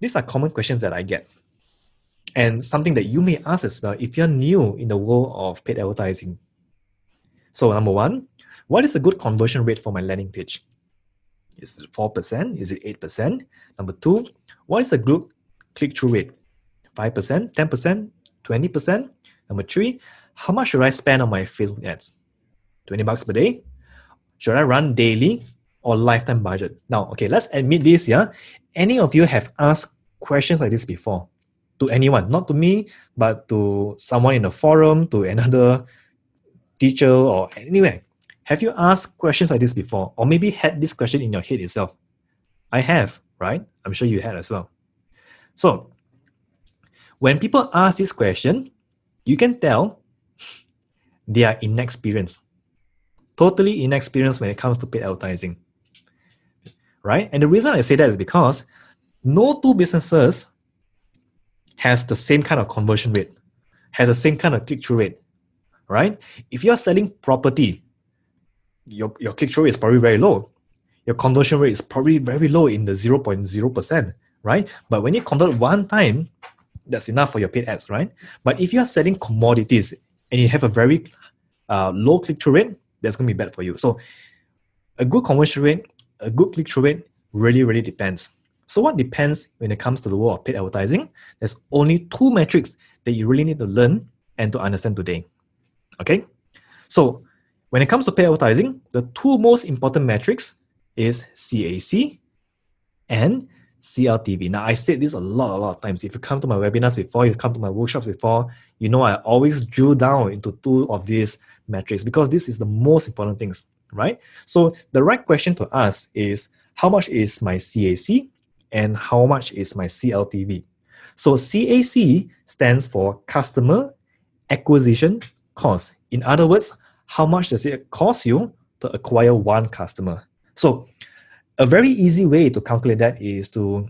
These are common questions that I get. And something that you may ask as well if you're new in the world of paid advertising. So number one, what is a good conversion rate for my landing page? Is it 4%? Is it 8%? Number two, what is a good click-through rate? 5%, 10%, 20%? Number three, how much should I spend on my Facebook ads? 20 bucks per day? Should I run daily or lifetime budget? Now, okay, let's admit this, yeah? Any of you have asked questions like this before? To anyone, not to me, but to someone in a forum, to another teacher or anywhere. Have you asked questions like this before? Or maybe had this question in your head itself? I have, right? I'm sure you had as well. So, when people ask this question, you can tell they are inexperienced. Totally inexperienced when it comes to paid advertising. Right? And the reason I say that is because no two businesses has the same kind of conversion rate, has the same kind of click-through rate, right? If you're selling property, your click-through rate is probably very low. Your conversion rate is probably very low in the 0.0%, right? But when you convert one time, that's enough for your paid ads, right? But if you're selling commodities and you have a very low click-through rate, that's going to be bad for you. So a good conversion rate, a good click-through rate really, really depends. So what depends when it comes to the world of paid advertising? There's only two metrics that you really need to learn and to understand today. Okay? So when it comes to paid advertising, the two most important metrics is CAC and CLTV. Now, I said this a lot of times. If you come to my webinars before, you come to my workshops before, you know I always drill down into two of these metrics because this is the most important things, right? So the right question to ask is, how much is my CAC and how much is my CLTV? So CAC stands for Customer Acquisition Cost. In other words, how much does it cost you to acquire one customer? So a very easy way to calculate that is to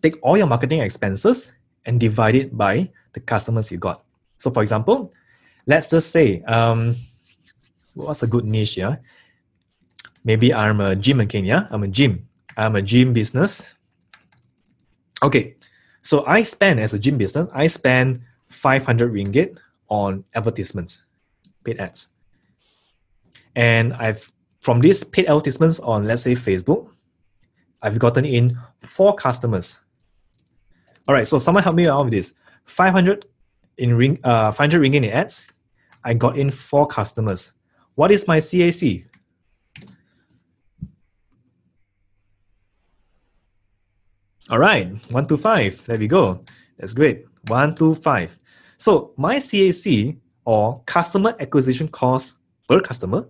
take all your marketing expenses and divide it by the customers you got. So for example, let's just say, what's a good niche, yeah? Maybe I'm a gym again, yeah? I'm a gym business. Okay, so I spend, as a gym business, I spend 500 ringgit on advertisements, paid ads. And from these paid advertisements on, let's say, Facebook, I've gotten in 4 customers. All right, so someone help me out with this. 500 ringgit in ads, I got in 4 customers. What is my CAC? All right, 125. There we go. That's great. 125. So my CAC, or customer acquisition cost per customer,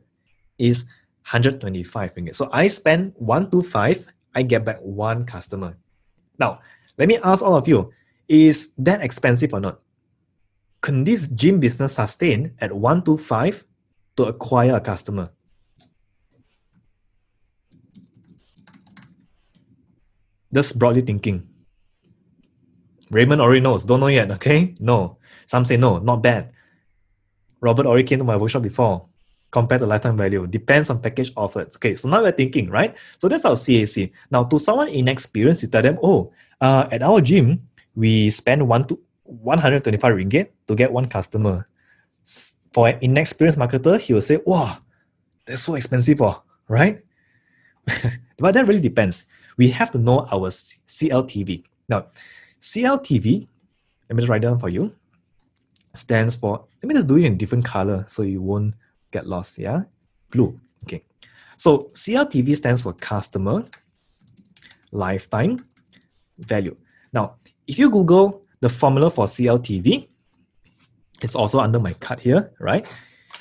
is 125 ringgit. So I spend 125, I get back 1 customer. Now, let me ask all of you, is that expensive or not? Can this gym business sustain at 125 to acquire a customer? Just broadly thinking. Raymond already knows. Don't know yet, okay? No. Some say no, not bad. Robert already came to my workshop before. Compared to lifetime value. Depends on package offered. Okay, so now we're thinking, right? So that's our CAC. Now, to someone inexperienced, you tell them, at our gym, we spend 125 ringgit to get 1 customer. For an inexperienced marketer, he will say, wow, that's so expensive, right? But that really depends. We have to know our CLTV. Now, CLTV, let me just write down for you, stands for, let me just do it in different color so you won't get lost, yeah? Blue, okay. So CLTV stands for Customer Lifetime Value. Now, if you Google the formula for CLTV, it's also under my card here, right?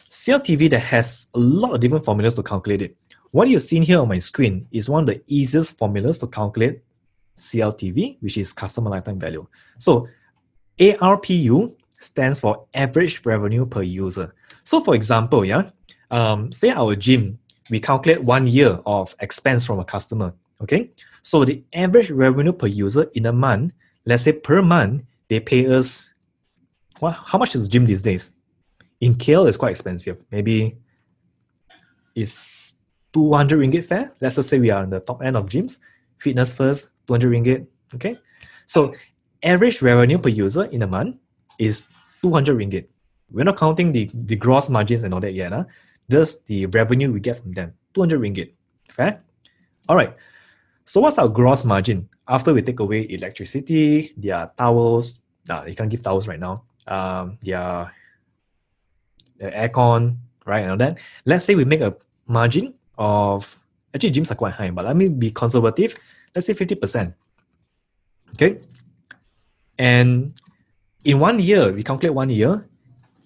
CLTV that has a lot of different formulas to calculate it. What you're seeing here on my screen is one of the easiest formulas to calculate CLTV, which is Customer Lifetime Value. So ARPU stands for Average Revenue Per User. So for example, say our gym, we calculate 1 year of expense from a customer, okay? So the average revenue per user in a month, let's say per month, they pay us, how much is gym these days? In KL, it's quite expensive. Maybe it's 200 ringgit fair. Let's just say we are on the top end of gyms. Fitness First, 200 ringgit, okay? So average revenue per user in a month is 200 ringgit. We're not counting the gross margins and all that yet. Just the revenue we get from them, 200 ringgit. Fair? All right. So what's our gross margin after we take away electricity, their towels? You can't give towels right now. Their aircon, right, and all that. Let's say we make a margin of, actually gyms are quite high, but let me be conservative. Let's say 50%. Okay. And in 1 year, we calculate 1 year,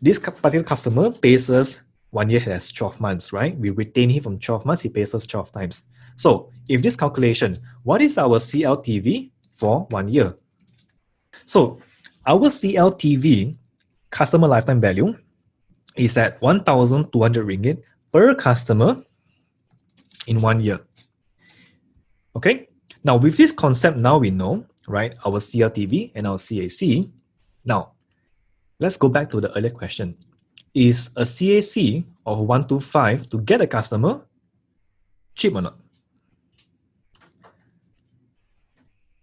this particular customer pays us 1 year has 12 months, right? We retain him from 12 months, he pays us 12 times. So if this calculation, what is our CLTV for 1 year? So our CLTV, customer lifetime value, is at 1,200 ringgit per customer in 1 year. Okay. Now with this concept, now we know, right, our CLTV and our CAC. Now, let's go back to the earlier question. Is a CAC of 125 to get a customer cheap or not?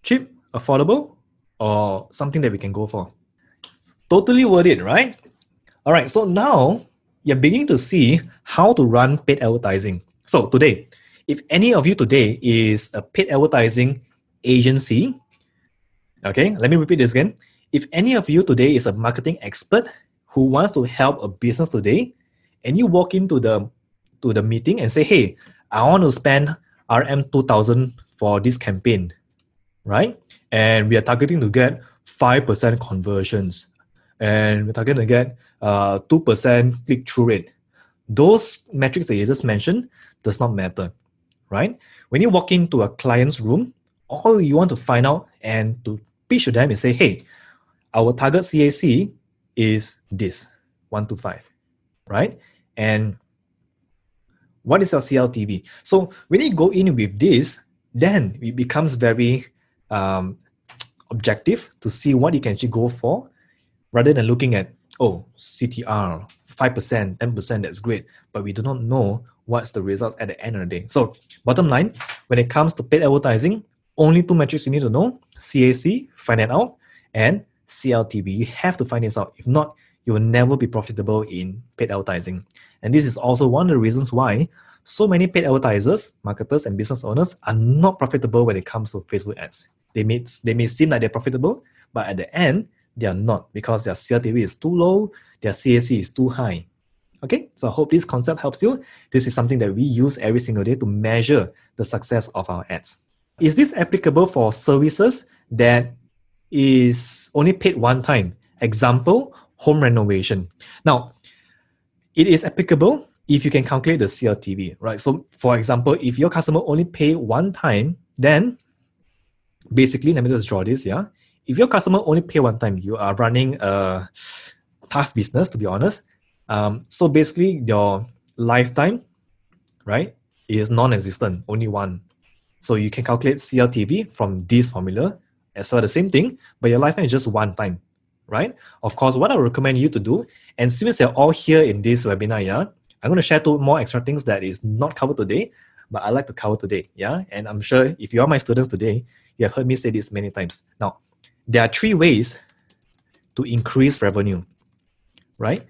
Cheap, affordable, or something that we can go for? Totally worth it, right? All right, so now you're beginning to see how to run paid advertising. So today, if any of you today is a paid advertising agency, okay, let me repeat this again. If any of you today is a marketing expert who wants to help a business today, and you walk into the meeting and say, hey, I want to spend RM 2,000 for this campaign, right? And we are targeting to get 5% conversions, and we're targeting to get 2% click-through rate. Those metrics that you just mentioned does not matter, right? When you walk into a client's room, all you want to find out and to pitch to them is say, hey, our target CAC is this, 125, right? And what is your CLTV? So when you go in with this, then it becomes very objective to see what you can actually go for, rather than looking at, oh, CTR, 5%, 10%, that's great, but we do not know what's the results at the end of the day. So bottom line, when it comes to paid advertising, only two metrics you need to know: CAC, find that out, and CLTV. You have to find this out. If not, you will never be profitable in paid advertising. And this is also one of the reasons why so many paid advertisers, marketers, and business owners are not profitable when it comes to Facebook ads. They may seem like they're profitable, but at the end, they are not, because their CLTV is too low, their CAC is too high. Okay, so I hope this concept helps you. This is something that we use every single day to measure the success of our ads. Is this applicable for services that is only paid one time? Example, home renovation. Now, it is applicable if you can calculate the CLTV, right? So for example, if your customer only pay one time, then basically, let me just draw this, yeah? If your customer only pay one time, you are running a tough business, to be honest. So basically, your lifetime, right, is non-existent, only one. So you can calculate CLTV from this formula as well, the same thing, but your lifetime is just one time, right? Of course, what I would recommend you to do, and since you're all here in this webinar, yeah, I'm going to share two more extra things that is not covered today, but I like to cover today, yeah? And I'm sure if you are my students today, you have heard me say this many times. Now, there are three ways to increase revenue, right?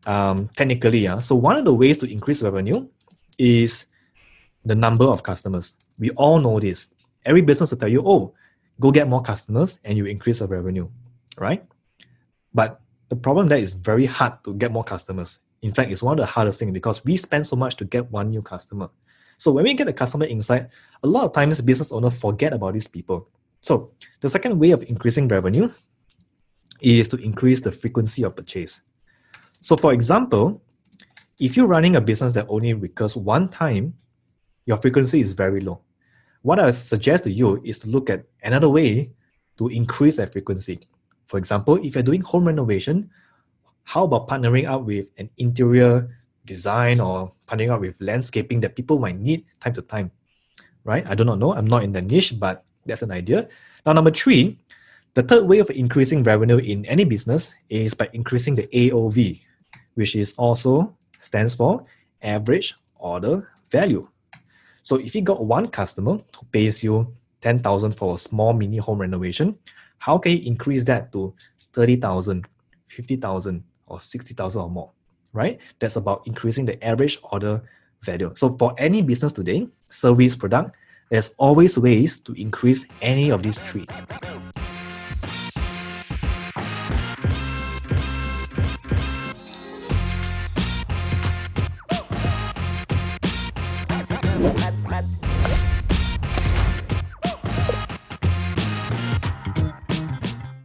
Technically, yeah. So one of the ways to increase revenue is the number of customers. We all know this. Every business will tell you, oh, go get more customers and you increase your revenue, right? But the problem there is very hard to get more customers. In fact, it's one of the hardest things because we spend so much to get one new customer. So when we get a customer insight, a lot of times business owners forget about these people. So the second way of increasing revenue is to increase the frequency of purchase. So for example, if you're running a business that only recurs one time, your frequency is very low. What I suggest to you is to look at another way to increase that frequency. For example, if you're doing home renovation, how about partnering up with an interior design or partnering up with landscaping that people might need time to time, right? I do not know. I'm not in the niche, but that's an idea. Now, number three, the third way of increasing revenue in any business is by increasing the AOV, which is also stands for average order value. So if you got one customer who pays you 10,000 for a small mini home renovation, how can you increase that to 30,000, 50,000, or 60,000 or more, right? That's about increasing the average order value. So for any business today, service, product, there's always ways to increase any of these three.